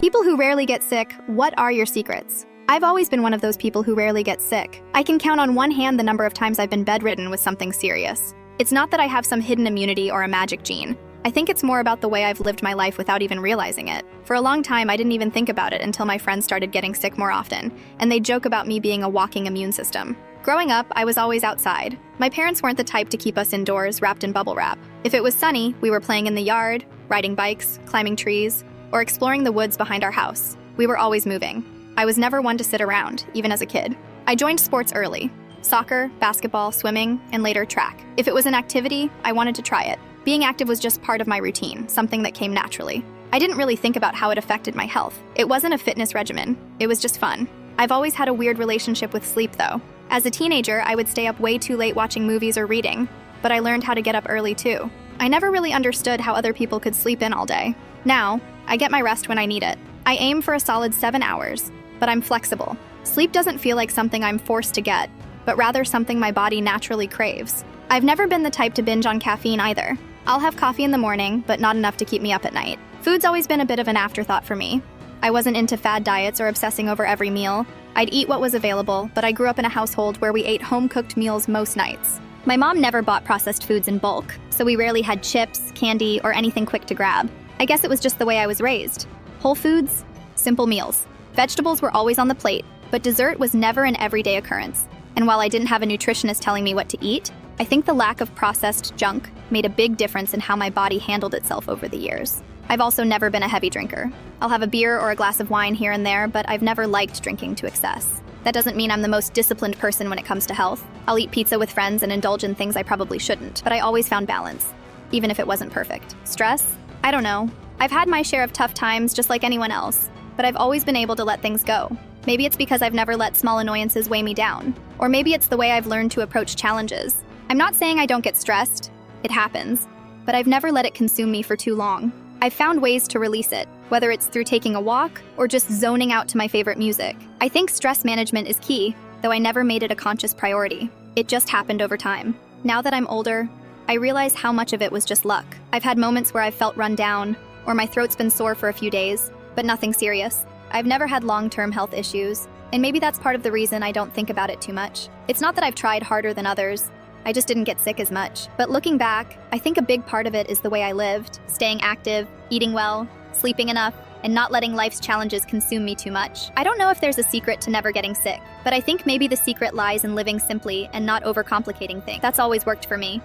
People who rarely get sick, what are your secrets? I've always been one of those people who rarely get sick. I can count on one hand the number of times I've been bedridden with something serious. It's not that I have some hidden immunity or a magic gene. I think it's more about the way I've lived my life without even realizing it. For a long time, I didn't even think about it until my friends started getting sick more often, and they joke about me being a walking immune system. Growing up, I was always outside. My parents weren't the type to keep us indoors wrapped in bubble wrap. If it was sunny, we were playing in the yard, riding bikes, climbing trees, or exploring the woods behind our house. We were always moving. I was never one to sit around, even as a kid. I joined sports early: soccer, basketball, swimming, and later track. If it was an activity, I wanted to try it. Being active was just part of my routine, something that came naturally. I didn't really think about how it affected my health. It wasn't a fitness regimen, it was just fun. I've always had a weird relationship with sleep, though. As a teenager, I would stay up way too late watching movies or reading, but I learned how to get up early too. I never really understood how other people could sleep in all day. Now, I get my rest when I need it. I aim for a solid 7 hours, but I'm flexible. Sleep doesn't feel like something I'm forced to get, but rather something my body naturally craves. I've never been the type to binge on caffeine either. I'll have coffee in the morning, but not enough to keep me up at night. Food's always been a bit of an afterthought for me. I wasn't into fad diets or obsessing over every meal. I'd eat what was available, but I grew up in a household where we ate home-cooked meals most nights. My mom never bought processed foods in bulk, so we rarely had chips, candy, or anything quick to grab. I guess it was just the way I was raised. Whole foods, simple meals. Vegetables were always on the plate, but dessert was never an everyday occurrence. And while I didn't have a nutritionist telling me what to eat, I think the lack of processed junk made a big difference in how my body handled itself over the years. I've also never been a heavy drinker. I'll have a beer or a glass of wine here and there, but I've never liked drinking to excess. That doesn't mean I'm the most disciplined person when it comes to health. I'll eat pizza with friends and indulge in things I probably shouldn't, but I always found balance, even if it wasn't perfect. Stress? I don't know. I've had my share of tough times just like anyone else, but I've always been able to let things go. Maybe it's because I've never let small annoyances weigh me down, or maybe it's the way I've learned to approach challenges. I'm not saying I don't get stressed. It happens, but I've never let it consume me for too long. I've found ways to release it, whether it's through taking a walk or just zoning out to my favorite music. I think stress management is key, though I never made it a conscious priority. It just happened over time. Now that I'm older, I realize how much of it was just luck. I've had moments where I've felt run down, or my throat's been sore for a few days, but nothing serious. I've never had long-term health issues, and maybe that's part of the reason I don't think about it too much. It's not that I've tried harder than others. I just didn't get sick as much. But looking back, I think a big part of it is the way I lived, staying active, eating well, sleeping enough, and not letting life's challenges consume me too much. I don't know if there's a secret to never getting sick, but I think maybe the secret lies in living simply and not overcomplicating things. That's always worked for me.